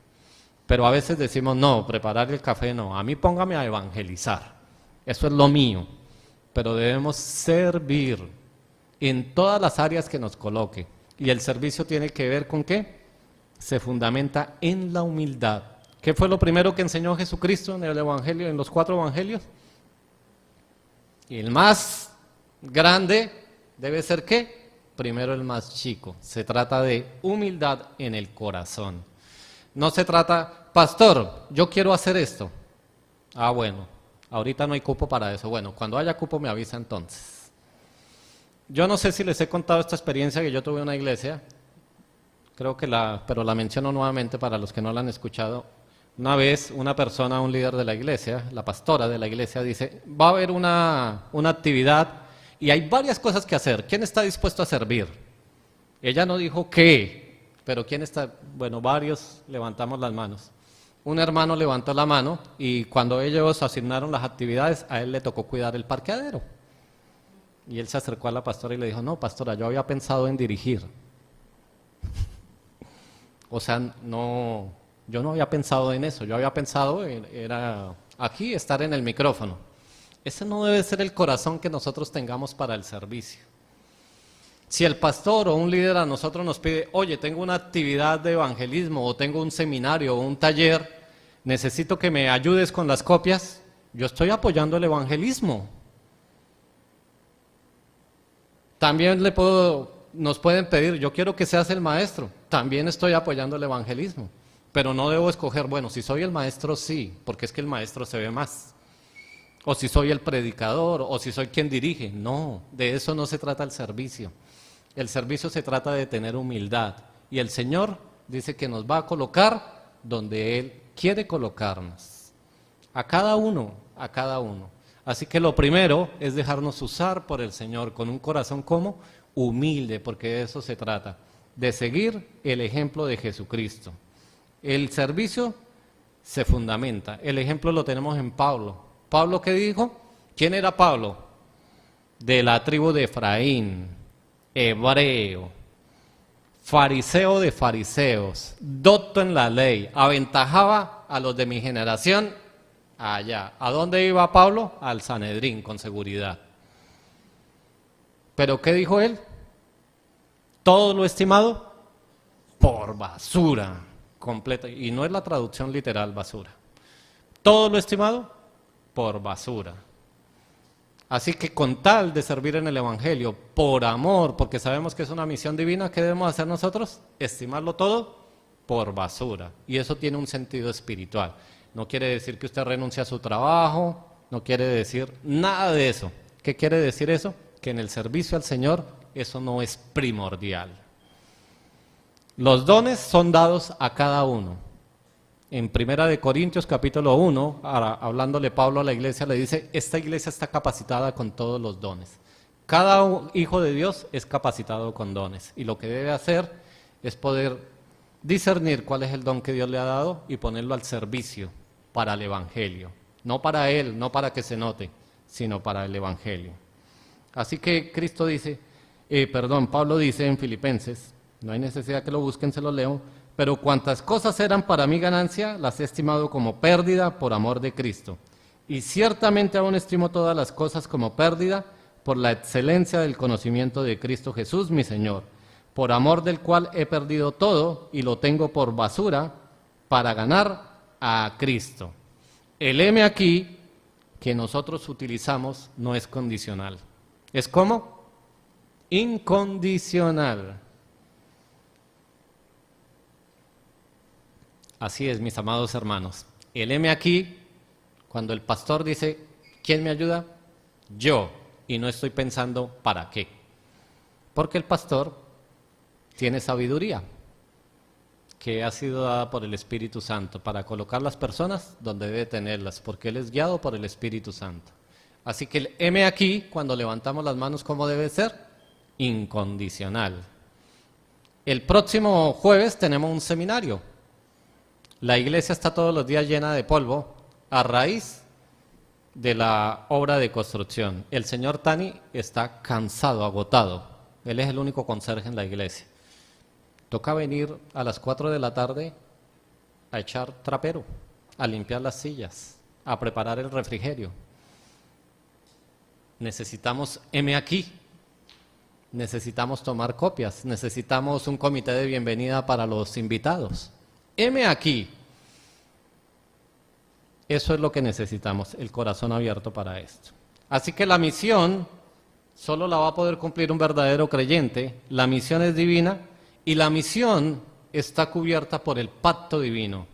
Pero a veces decimos, no, preparar el café no, a mí póngame a evangelizar. Eso es lo mío. Pero debemos servir en todas las áreas que nos coloque. Y el servicio tiene que ver con ¿qué? Se fundamenta en la humildad. ¿Qué fue lo primero que enseñó Jesucristo en el Evangelio, en los 4 evangelios? Y el más grande debe ser ¿qué? Primero el más chico. Se trata de humildad en el corazón. No se trata, pastor, yo quiero hacer esto. Ah, bueno, ahorita no hay cupo para eso. Bueno, cuando haya cupo me avisa entonces. Yo no sé si les he contado esta experiencia que yo tuve en una iglesia. Creo que pero la menciono nuevamente para los que no la han escuchado. Una vez una persona, un líder de la iglesia, la pastora de la iglesia, dice, va a haber una actividad y hay varias cosas que hacer. ¿Quién está dispuesto a servir? Ella no dijo qué, pero ¿quién está? Bueno, varios levantamos las manos. Un hermano levantó la mano y cuando ellos asignaron las actividades, a él le tocó cuidar el parqueadero. Y él se acercó a la pastora y le dijo, no, pastora, yo había pensado en dirigir. O sea, no... Yo no había pensado en eso, yo había pensado era aquí estar en el micrófono. Ese no debe ser el corazón que nosotros tengamos para el servicio. Si el pastor o un líder a nosotros nos pide, oye, tengo una actividad de evangelismo o tengo un seminario o un taller, necesito que me ayudes con las copias, yo estoy apoyando el evangelismo. También nos pueden pedir, yo quiero que seas el maestro, también estoy apoyando el evangelismo. Pero no debo escoger, bueno, si soy el maestro sí, porque es que el maestro se ve más. O si soy el predicador, o si soy quien dirige. No, de eso no se trata el servicio. El servicio se trata de tener humildad. Y el Señor dice que nos va a colocar donde Él quiere colocarnos. A cada uno, a cada uno. Así que lo primero es dejarnos usar por el Señor con un corazón como humilde, porque de eso se trata, de seguir el ejemplo de Jesucristo. El servicio se fundamenta. El ejemplo lo tenemos en Pablo. ¿Pablo qué dijo? ¿Quién era Pablo? De la tribu de Efraín, hebreo, fariseo de fariseos, docto en la ley, aventajaba a los de mi generación allá. ¿A dónde iba Pablo? Al Sanedrín, con seguridad. ¿Pero qué dijo él? Todo lo estimado por basura completa. Y no es la traducción literal basura. Todo lo estimado por basura. Así que con tal de servir en el Evangelio, por amor, porque sabemos que es una misión divina, ¿qué debemos hacer nosotros? Estimarlo todo por basura. Y eso tiene un sentido espiritual. No quiere decir que usted renuncie a su trabajo, no quiere decir nada de eso. ¿Qué quiere decir eso? Que en el servicio al Señor eso no es primordial. Los dones son dados a cada uno. En 1 Corintios capítulo 1, hablándole Pablo a la iglesia, le dice, esta iglesia está capacitada con todos los dones. Cada hijo de Dios es capacitado con dones. Y lo que debe hacer es poder discernir cuál es el don que Dios le ha dado y ponerlo al servicio para el Evangelio. No para él, no para que se note, sino para el Evangelio. Así que Cristo dice, Pablo dice en Filipenses, no hay necesidad que lo busquen, se lo leo, pero cuantas cosas eran para mi ganancia, las he estimado como pérdida por amor de Cristo. Y ciertamente aún estimo todas las cosas como pérdida por la excelencia del conocimiento de Cristo Jesús, mi Señor, por amor del cual he perdido todo y lo tengo por basura para ganar a Cristo. El heme aquí que nosotros utilizamos no es condicional. ¿Es cómo? Incondicional. Así es, mis amados hermanos. El heme aquí, cuando el pastor dice, ¿quién me ayuda? Yo. Y no estoy pensando para qué. Porque el pastor tiene sabiduría que ha sido dada por el Espíritu Santo para colocar las personas donde debe tenerlas, porque Él es guiado por el Espíritu Santo. Así que el heme aquí, cuando levantamos las manos, ¿cómo debe ser? Incondicional. El próximo jueves tenemos un seminario. La iglesia está todos los días llena de polvo a raíz de la obra de construcción. El señor Tani está cansado, agotado. Él es el único conserje en la iglesia. Toca venir a las 4 de la tarde a echar trapero, a limpiar las sillas, a preparar el refrigerio. Necesitamos heme aquí. Necesitamos tomar copias. Necesitamos un comité de bienvenida para los invitados. Heme aquí. Eso es lo que necesitamos, el corazón abierto para esto. Así que la misión solo la va a poder cumplir un verdadero creyente. La misión es divina y la misión está cubierta por el pacto divino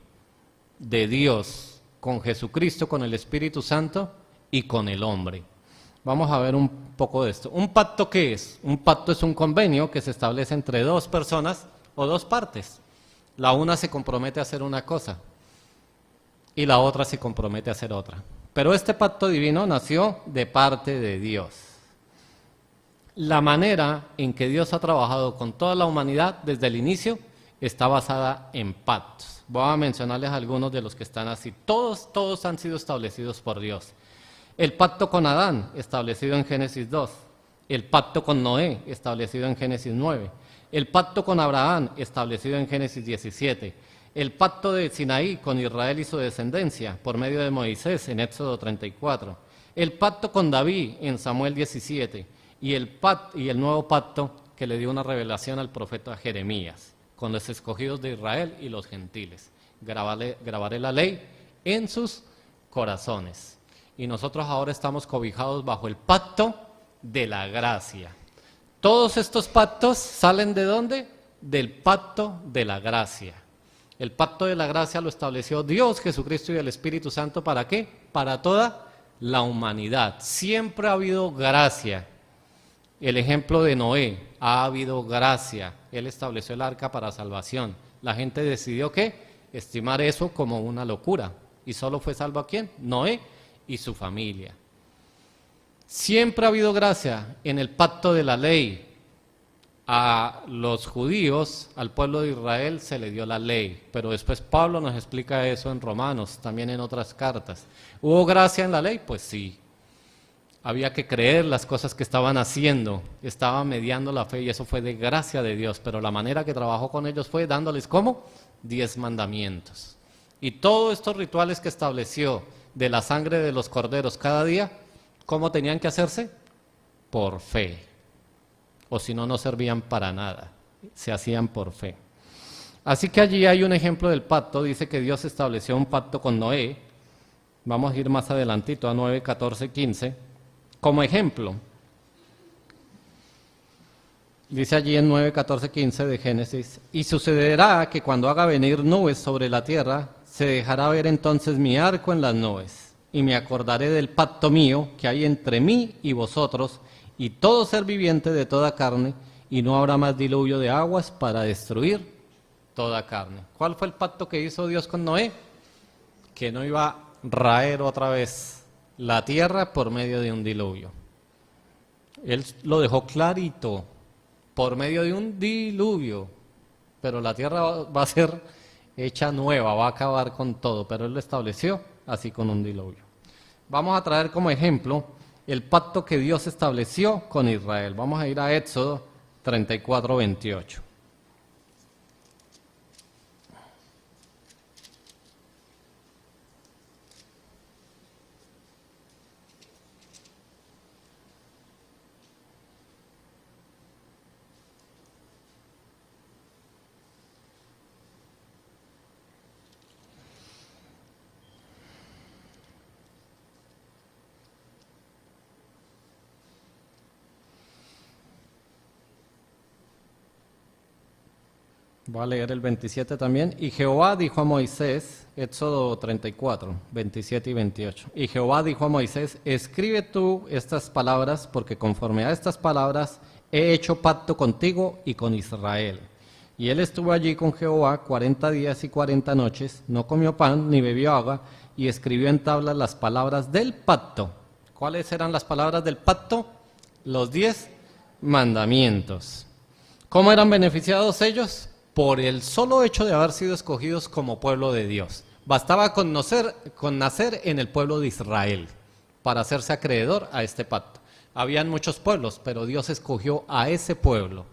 de Dios con Jesucristo, con el Espíritu Santo y con el hombre. Vamos a ver un poco de esto. ¿Un pacto qué es? Un pacto es un convenio que se establece entre dos personas o dos partes. La una se compromete a hacer una cosa y la otra se compromete a hacer otra. Pero este pacto divino nació de parte de Dios. La manera en que Dios ha trabajado con toda la humanidad desde el inicio está basada en pactos. Voy a mencionarles algunos de los que están así. Todos han sido establecidos por Dios. El pacto con Adán, establecido en Génesis 2. El pacto con Noé, establecido en Génesis 9. El pacto con Abraham, establecido en Génesis 17. El pacto de Sinaí con Israel y su descendencia por medio de Moisés en Éxodo 34. El pacto con David en Samuel 17. Y el nuevo pacto que le dio una revelación al profeta Jeremías con los escogidos de Israel y los gentiles. Grabaré la ley en sus corazones. Y nosotros ahora estamos cobijados bajo el pacto de la gracia. Todos estos pactos salen ¿de dónde? Del pacto de la gracia. El pacto de la gracia lo estableció Dios, Jesucristo y el Espíritu Santo. ¿Para qué? Para toda la humanidad. Siempre ha habido gracia. El ejemplo de Noé, ha habido gracia. Él estableció el arca para salvación. La gente decidió ¿qué? Estimar eso como una locura. ¿Y solo fue salvo a quién? Noé y su familia. Siempre ha habido gracia en el pacto de la ley. A los judíos, al pueblo de Israel, se le dio la ley. Pero después Pablo nos explica eso en Romanos, también en otras cartas. ¿Hubo gracia en la ley? Pues sí. Había que creer las cosas que estaban haciendo. Estaba mediando la fe y eso fue de gracia de Dios. Pero la manera que trabajó con ellos fue dándoles ¿cómo? 10 mandamientos. Y todos estos rituales que estableció de la sangre de los corderos cada día, ¿cómo tenían que hacerse? Por fe. O si no, no servían para nada. Se hacían por fe. Así que allí hay un ejemplo del pacto. Dice que Dios estableció un pacto con Noé. Vamos a ir más adelantito a 9, 14, 15. Como ejemplo. Dice allí en 9, 14, 15 de Génesis. Y sucederá que cuando haga venir nubes sobre la tierra, se dejará ver entonces mi arco en las nubes. Y me acordaré del pacto mío que hay entre mí y vosotros, y todo ser viviente de toda carne, y no habrá más diluvio de aguas para destruir toda carne. ¿Cuál fue el pacto que hizo Dios con Noé? Que no iba a raer otra vez la tierra por medio de un diluvio. Él lo dejó clarito, por medio de un diluvio, pero la tierra va a ser hecha nueva, va a acabar con todo, pero Él lo estableció así con un diluvio. Vamos a traer como ejemplo el pacto que Dios estableció con Israel. Vamos a ir a Éxodo 34, 28. Voy a leer el 27 también. Y Jehová dijo a Moisés, Éxodo 34, 27 y 28. Y Jehová dijo a Moisés, escribe tú estas palabras, porque conforme a estas palabras he hecho pacto contigo y con Israel. Y él estuvo allí con Jehová 40 días y 40 noches, no comió pan ni bebió agua, y escribió en tablas las palabras del pacto. ¿Cuáles eran las palabras del pacto? Los 10 mandamientos. ¿Cómo eran beneficiados ellos? Por el solo hecho de haber sido escogidos como pueblo de Dios. Bastaba con nacer en el pueblo de Israel para hacerse acreedor a este pacto. Habían muchos pueblos, pero Dios escogió a ese pueblo.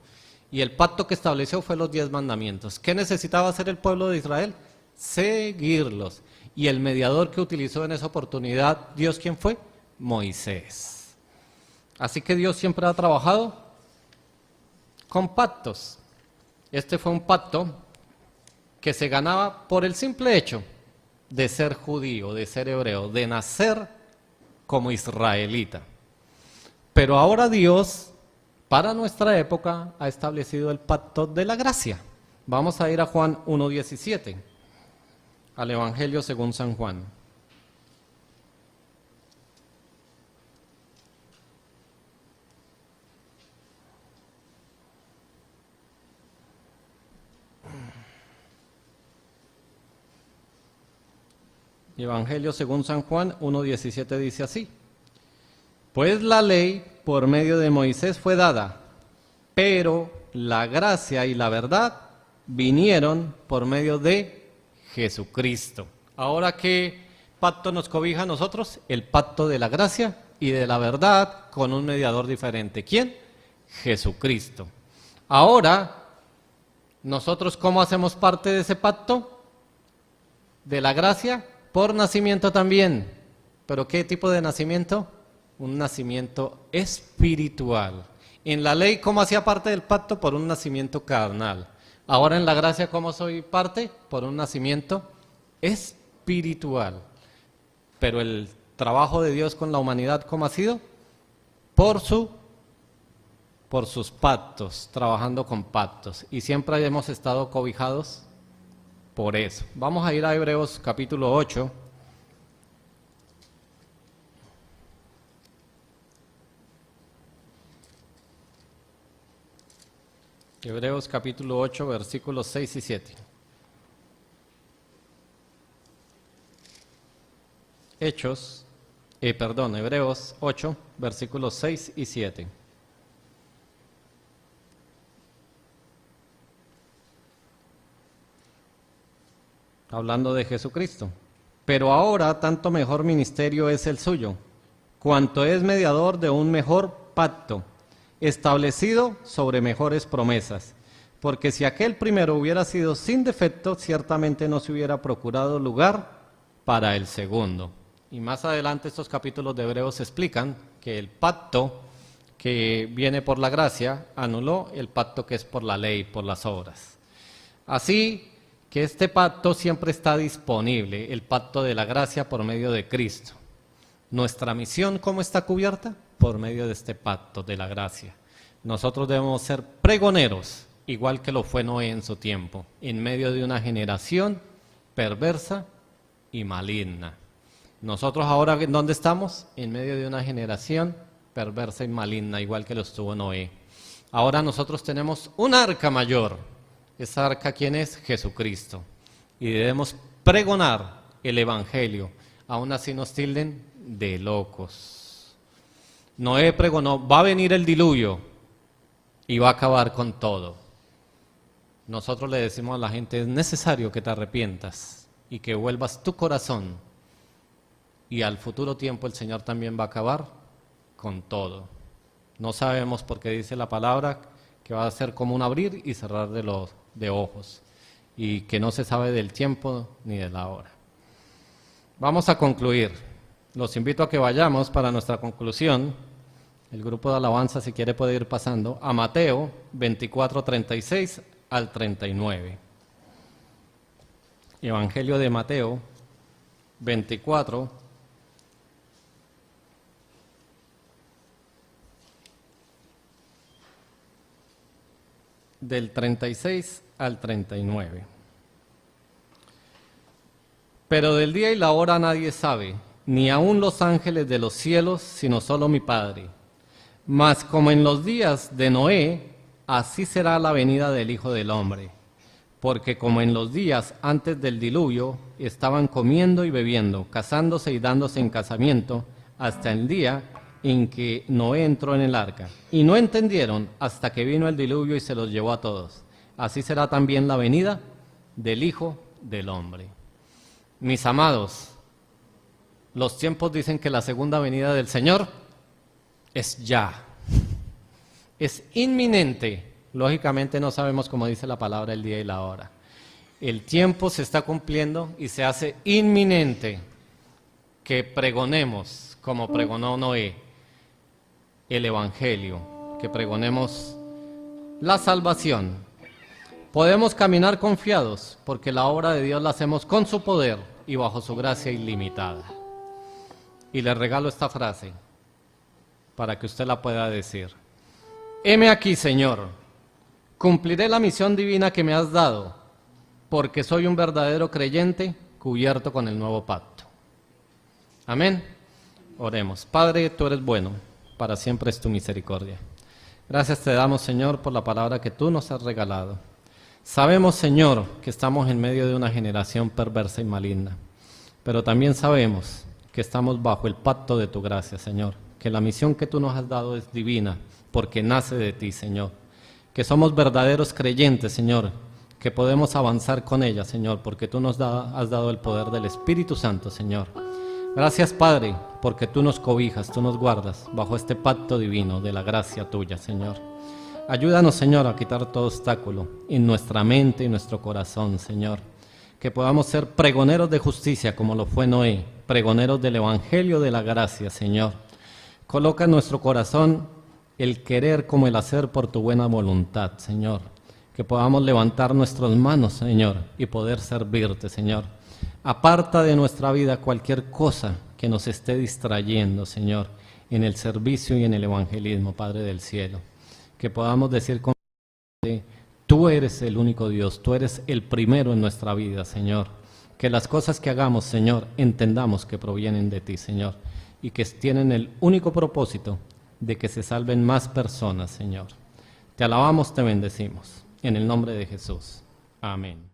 Y el pacto que estableció fue los 10 mandamientos. ¿Qué necesitaba hacer el pueblo de Israel? Seguirlos. Y el mediador que utilizó en esa oportunidad, ¿Dios quién fue? Moisés. Así que Dios siempre ha trabajado con pactos. Este fue un pacto que se ganaba por el simple hecho de ser judío, de ser hebreo, de nacer como israelita. Pero ahora Dios, para nuestra época, ha establecido el pacto de la gracia. Vamos a ir a Juan 1:17, al Evangelio según San Juan. Evangelio según San Juan 1:17 dice así: pues la ley por medio de Moisés fue dada, pero la gracia y la verdad vinieron por medio de Jesucristo. Ahora, ¿qué pacto nos cobija a nosotros? El pacto de la gracia y de la verdad con un mediador diferente. ¿Quién? Jesucristo. Ahora, ¿nosotros cómo hacemos parte de ese pacto? de la gracia por nacimiento también. ¿Pero qué tipo de nacimiento? Un nacimiento espiritual. En la ley, ¿cómo hacía parte del pacto? Por un nacimiento carnal. Ahora en la gracia, ¿cómo soy parte? Por un nacimiento espiritual. Pero el trabajo de Dios con la humanidad, ¿cómo ha sido? Por sus pactos, trabajando con pactos. Y siempre hemos estado cobijados por eso. Vamos a ir a Hebreos capítulo 8. Hebreos capítulo 8, versículos 6 y 7. Hebreos 8, versículos 6 y 7. Hablando de Jesucristo. Pero ahora tanto mejor ministerio es el suyo, cuanto es mediador de un mejor pacto, establecido sobre mejores promesas. Porque si aquel primero hubiera sido sin defecto, ciertamente no se hubiera procurado lugar para el segundo. Y más adelante estos capítulos de Hebreos explican que el pacto que viene por la gracia anuló el pacto que es por la ley, por las obras. Así que este pacto siempre está disponible, el pacto de la gracia por medio de Cristo. Nuestra misión, ¿cómo está cubierta? Por medio de este pacto de la gracia. Nosotros debemos ser pregoneros, igual que lo fue Noé en su tiempo, en medio de una generación perversa y maligna. Nosotros ahora, ¿en dónde estamos? En medio de una generación perversa y maligna, igual que lo estuvo Noé. Ahora nosotros tenemos un arca mayor. Esa arca, ¿quién es? Jesucristo. Y debemos pregonar el evangelio. Aún así nos tilden de locos. Noé pregonó, va a venir el diluvio y va a acabar con todo. Nosotros le decimos a la gente, es necesario que te arrepientas y que vuelvas tu corazón. Y al futuro tiempo el Señor también va a acabar con todo. No sabemos por qué dice la palabra que va a ser como un abrir y cerrar de ojos. Y que no se sabe del tiempo ni de la hora. Vamos a concluir. Los invito a que vayamos para nuestra conclusión. El grupo de alabanza, si quiere, puede ir pasando a Mateo 24, 36 al 39. Evangelio de Mateo 24, del 36 al 39. Pero del día y la hora nadie sabe, ni aun los ángeles de los cielos, sino solo mi Padre. Mas como en los días de Noé, así será la venida del Hijo del Hombre. Porque como en los días antes del diluvio, estaban comiendo y bebiendo, casándose y dándose en casamiento, hasta el día en que Noé entró en el arca. Y no entendieron hasta que vino el diluvio y se los llevó a todos. Así será también la venida del Hijo del Hombre. Mis amados, los tiempos dicen que la segunda venida del Señor es ya. Es inminente. Lógicamente no sabemos, como dice la palabra, el día y la hora. El tiempo se está cumpliendo y se hace inminente que pregonemos, como pregonó Noé, el Evangelio, que pregonemos la salvación. Podemos caminar confiados porque la obra de Dios la hacemos con su poder y bajo su gracia ilimitada. Y le regalo esta frase para que usted la pueda decir. Heme aquí, Señor, cumpliré la misión divina que me has dado, porque soy un verdadero creyente cubierto con el nuevo pacto. Amén. Oremos. Padre, tú eres bueno, para siempre es tu misericordia. Gracias te damos, Señor, por la palabra que tú nos has regalado. Sabemos, Señor, que estamos en medio de una generación perversa y maligna, pero también sabemos que estamos bajo el pacto de tu gracia, Señor, que la misión que tú nos has dado es divina, porque nace de ti, Señor, que somos verdaderos creyentes, Señor, que podemos avanzar con ella, Señor, porque tú nos has dado el poder del Espíritu Santo, Señor. Gracias, Padre, porque tú nos cobijas, tú nos guardas bajo este pacto divino de la gracia tuya, Señor. Ayúdanos, Señor, a quitar todo obstáculo en nuestra mente y nuestro corazón, Señor. que podamos ser pregoneros de justicia como lo fue Noé, pregoneros del Evangelio de la gracia, Señor. Coloca en nuestro corazón el querer como el hacer por tu buena voluntad, Señor. Que podamos levantar nuestras manos, Señor, y poder servirte, Señor. Aparta de nuestra vida cualquier cosa que nos esté distrayendo, Señor, en el servicio y en el evangelismo, Padre del cielo. Que podamos decir con tú eres el único Dios, tú eres el primero en nuestra vida, Señor. Que las cosas que hagamos, Señor, entendamos que provienen de ti, Señor, y que tienen el único propósito de que se salven más personas, Señor. Te alabamos, te bendecimos. En el nombre de Jesús. Amén.